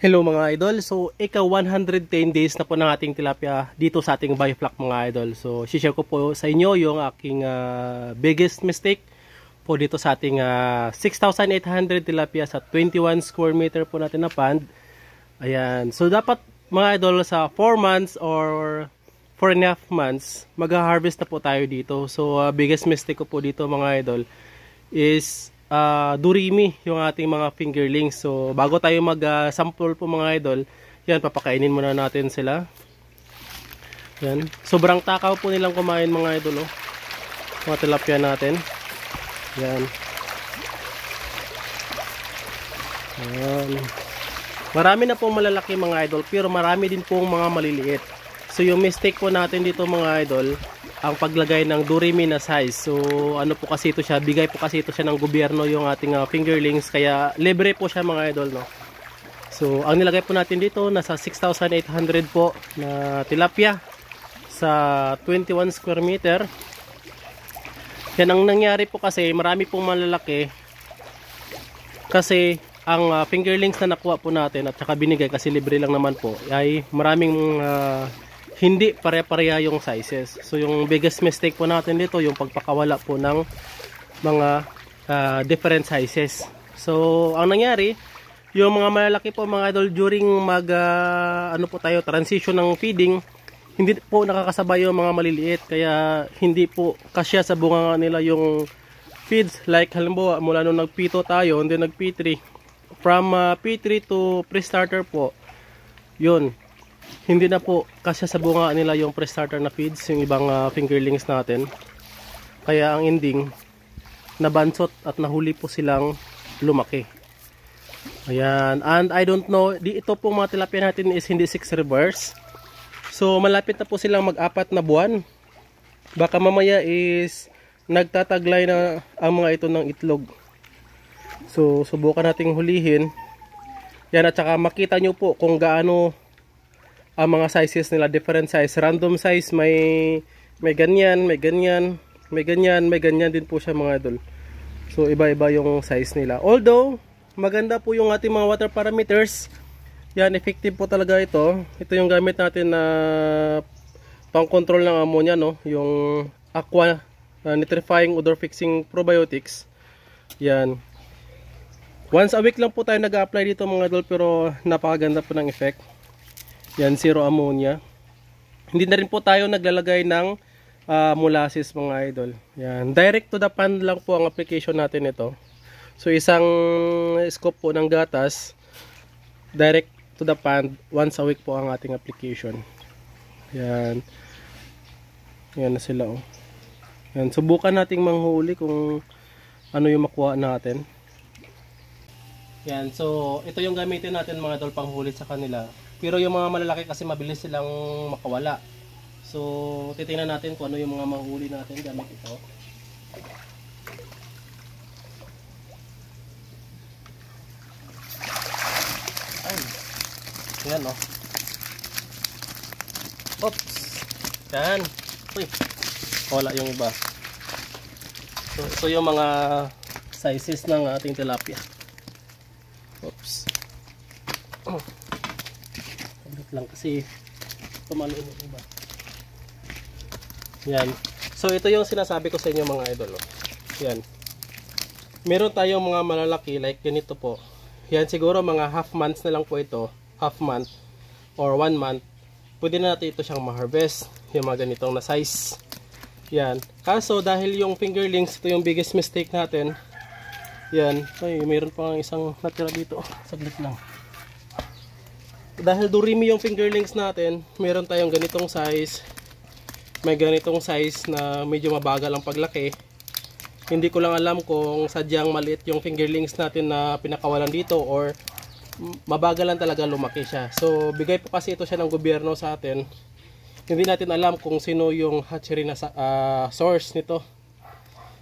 Hello mga idol, so ika 110 days na po ng ating tilapia dito sa ating biofloc mga idol. So share ko po sa inyo yung aking biggest mistake po dito sa ating 6,800 tilapia sa 21 square meter po natin na pond. Ayan, so dapat mga idol sa 4 months or 4.5 months mag-harvest na po tayo dito. So biggest mistake ko po dito mga idol is durimi yung ating mga fingerlings. So bago tayo mag-sample po mga idol, yan, papakainin muna natin sila. Yan, sobrang takaw po nilang kumain mga idol, oh. Mga tilapia natin. Yan. Yan. Marami na pong malalaki mga idol, pero marami din pong mga maliliit. So yung mistake po natin dito mga idol, ang paglagay ng durimi na size. So ano po kasi ito siya, bigay po kasi ito siya ng gobyerno yung ating fingerlings, kaya libre po siya mga idol, no. So ang nilagay po natin dito nasa 6,800 po na tilapia sa 21 square meter. Yan ang nangyari po kasi marami pong malalaki kasi ang fingerlings na nakuha po natin at saka binigay kasi libre lang naman po ay maraming hindi pare-pareha yung sizes. So yung biggest mistake po natin dito yung pagpakawala po ng mga different sizes. So ang nangyari, yung mga malalaki po mga idol during ano po tayo transition ng feeding, hindi po nakakasabay yung mga maliliit, kaya hindi po kasya sa bunga nila yung feeds. Like halimbawa mula nung nag P2 tayo and then nag P3, from P3 to pre-starter po, yun, hindi na po kasya sa bunga nila yung pre-starter na feeds, yung ibang fingerlings natin. Kaya ang ending, nabansot at nahuli po silang lumaki. Ayan, and I don't know, ito po mga tilapia natin is hindi 6 reverse. So malapit na po silang mag-4 na buwan. Baka mamaya is nagtataglay na ang mga ito ng itlog. So subukan nating hulihin. Yan, at saka makita nyo po kung gaano ang mga sizes nila, different size, random size, may ganyan, may ganyan, may ganyan, may ganyan din po siya mga idol. So iba-iba yung size nila. Although maganda po yung ating mga water parameters. Yan, effective po talaga ito. Ito yung gamit natin na pang-control ng ammonia, no? Yung aqua nitrifying odor fixing probiotics. Yan. Once a week lang po tayo nag-apply dito mga idol, pero napakaganda po ng effect. Yan, zero ammonia. Hindi na rin po tayo naglalagay ng molasses mga idol. Yan, direct to the pond lang po ang application natin ito. So isang scoop po ng gatas, direct to the pond, once a week po ang ating application. Yan. Yan na sila, oh. Yan, subukan nating manghuli kung ano yung makuha natin. Yan, so ito yung gamitin natin mga idol panghuli sa kanila. Pero yung mga malalaki kasi mabilis silang makawala. So titingnan natin kung ano yung mga mahuli natin gamit ito. Ay. Yan, oh. Oops. Yan. Uy. Wala yung iba. So ito yung mga sizes ng ating tilapia. Oops. Oh. Lang kasi tumalo yung iba. Yan. So ito yung sinasabi ko sa inyo mga idol, oh. Yan. Meron tayong mga malalaki like ganito po. Yan, siguro mga half months na lang po ito. Half month or 1 month. Pwede na natin ito siyang ma-harvest. Yung mga ganitong na size. Yan. Kaso dahil yung fingerlings, ito yung biggest mistake natin. Yan. Ay, mayroon pa isang natira dito. Saglit lang. Dahil durimi yung fingerlings natin, meron tayong ganitong size, may ganitong size na medyo mabagal ang paglaki. Hindi ko lang alam kung sadyang maliit yung fingerlings natin na pinakawalan dito or mabagal lang talaga lumaki siya. So bigay po kasi ito siya ng gobyerno sa atin. Hindi natin alam kung sino yung hatchery na source nito.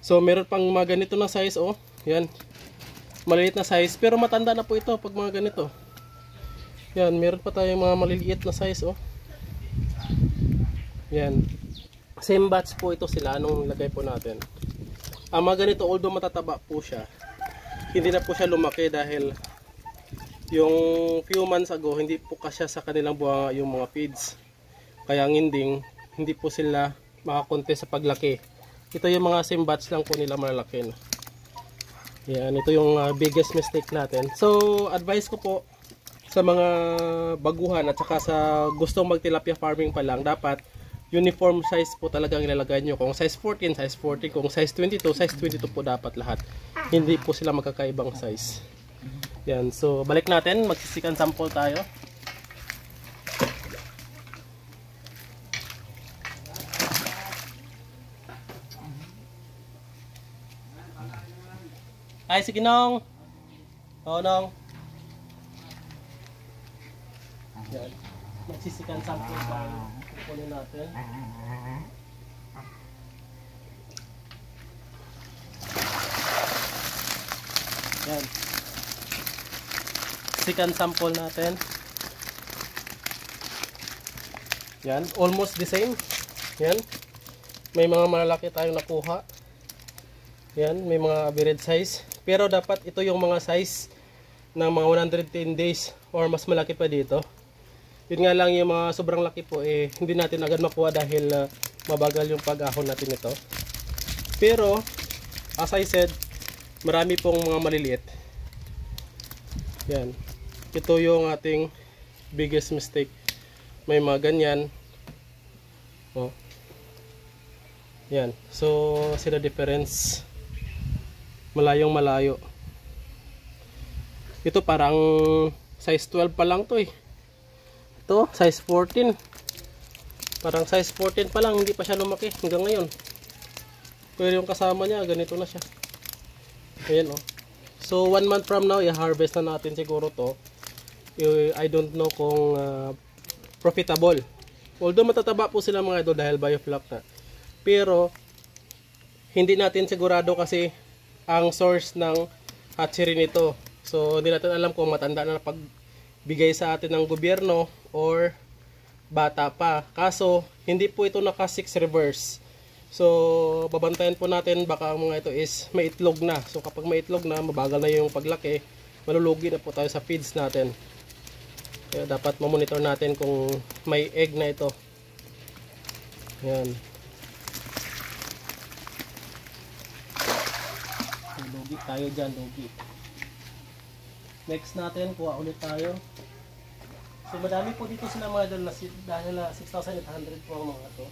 So meron pang mga ganito na size, oh. Yan, maliit na size, pero matanda na po ito pag mga ganito. Yan, meron pa tayong mga maliliit na size, oh. Yan. Same batch po ito sila nung lagay po natin. Ang mga ganito, although matataba po siya, hindi na po siya lumaki dahil yung few months ago hindi po kasya sa kanilang buwanga yung mga feeds, kaya hindi po sila makakonte sa paglaki. Ito yung mga same batch lang po nila malalaki na. Yan, ito yung biggest mistake natin. So advice ko po sa mga baguhan at saka sa gustong mag-tilapia farming pa lang, dapat uniform size po talagang ilalagay nyo. Kung size 14, size 14. Kung size 22, size 22 po dapat lahat. Hindi po sila magkakaibang size. Yan, so balik natin, magsisikan sample tayo. Ay, sige Nong. Oo, Nong. Yan, magsisikan sample tayo. Kukunin natin. Yan. Second sample natin. Yan, almost the same. Yan. May mga malalaki tayong nakuha. Yan, may mga average size. Pero dapat ito yung mga size ng mga 110 days or mas malaki pa dito. Yun nga lang, yung mga sobrang laki po hindi natin agad makuha dahil mabagal yung pag-ahon natin ito. Pero as I said, marami pong mga maliliit. Yan. Ito yung ating biggest mistake. May mga ganyan. Oh. Yan. So, sila difference. Malayong malayo. Ito parang size 12 pa lang to eh. Ito, size 14. Parang size 14 pa lang, hindi pa siya lumaki hanggang ngayon. Pero yung kasama niya, ganito na siya. Ayan oh. So 1 month from now, i-harvest na natin siguro to. I don't know kung profitable. Although matataba po sila mga idol dahil biofloc na. Pero hindi natin sigurado kasi ang source ng hatchery nito. So hindi natin alam kung matanda na pagbigay sa atin ng gobyerno or bata pa. Kaso hindi po ito naka 6 reverse. So babantayan po natin, baka ang mga ito is may itlog na. So kapag may itlog na, mabagal na yung paglaki, malulugi na po tayo sa feeds natin. Kaya dapat mamonitor natin kung may egg na ito. Yan. Lugi tayo dyan, lugi. Next natin, kuha ulit tayo. So madami po dito sila mga idol, dahil na 6,800 po ang mga ito.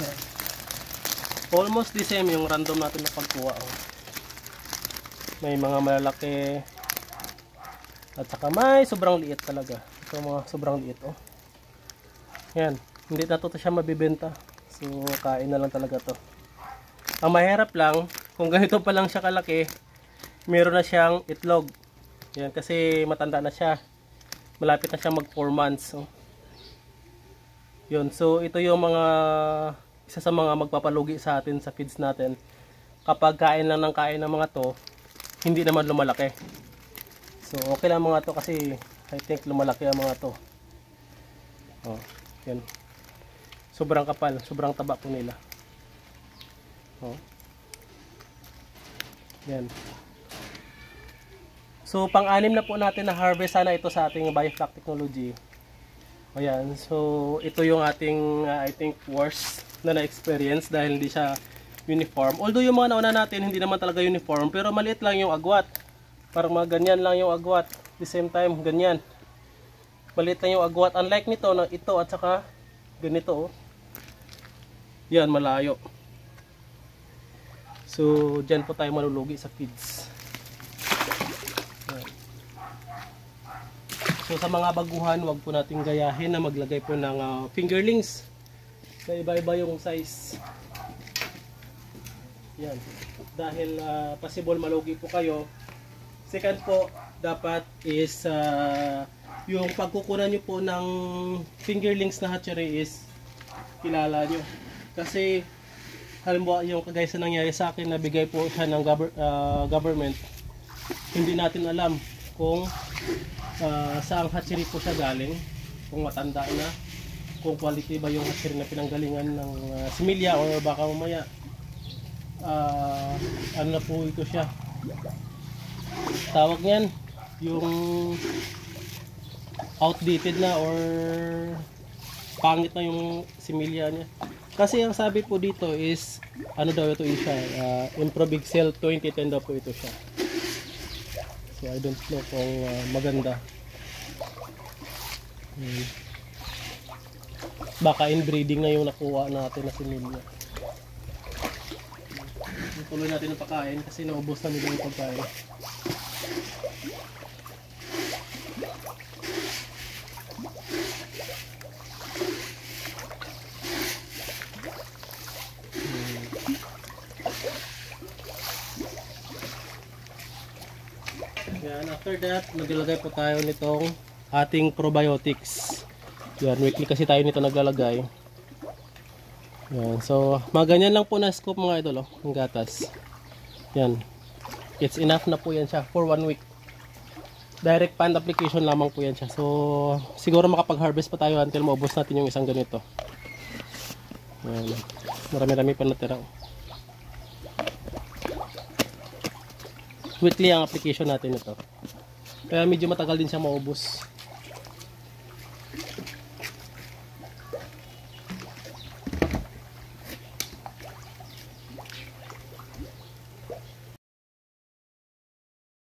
Yan. Almost the same yung random natin na pagkuha. Oh. May mga malalaki at saka may sobrang liit talaga. Ito mga sobrang liit oh. Yan, hindi na to siya mabibenta. So kain na lang talaga to. Ang mahirap lang, kung ganito pa lang siya kalaki, meron na siyang itlog. Yan, kasi matanda na siya. Malapit na siya mag 4 months. Oh. Yun, so ito yung mga isa sa mga magpapalugi sa atin sa feeds natin. Kapag kain lang ng kain ng mga to, hindi naman lumalaki. So okay lang mga to kasi I think lumalaki ang mga to. Oh, yan. Sobrang kapal, sobrang taba po nila. Oh. Yan. So pang-anim na po natin na harvest sana ito sa ating biofloc technology. Ayan, so ito yung ating I think worst na na-experience dahil hindi siya uniform. Although yung mga nauna natin hindi naman talaga uniform, pero maliit lang yung agwat. Parang mga ganyan lang yung agwat. The same time, ganyan. Maliit lang yung agwat. Unlike nito, na ito at saka ganito. Oh. Yan, malayo. So, dyan po tayo malulugi sa feeds. Yan. So, sa mga baguhan, wag po nating gayahin na maglagay po ng fingerlings. So, iba-iba yung size. Yan. Dahil possible malugi po kayo. Second po, dapat is yung pagkukunan nyo po ng fingerlings na hatchery is kilala nyo. Kasi halimbawa yung kagaya sa nangyari sa akin, nabigay po siya ng government. Hindi natin alam kung saang hatchery po siya galing, kung matanda na, kung quality ba yung hatchery na pinanggalingan ng similya or baka mamaya ano na po ito siya, tawag niyan, yung outdated na or pangit na yung similya niya. Kasi ang sabi po dito is ano daw ito siya, Improvixel 2010 daw po ito siya. So I don't know kung maganda. Baka inbreeding na yung nakuha natin na similya. Tuloy natin ang pagkain kasi naubos na nila yung pagkain. Yan, after that, naglalagay po tayo nitong ating probiotics. Yan, weekly kasi tayo nito naglalagay. Yan, so maganyan lang po na scoop mga idol, ng gatas. Yan, it's enough na po yan siya for 1 week. Direct pond application lamang po yan siya. So siguro makapag-harvest pa tayo until maubos natin yung isang ganito. Yan, marami-rami pa natira. Weekly ang application natin ito. Kaya medyo matagal din siya maubos.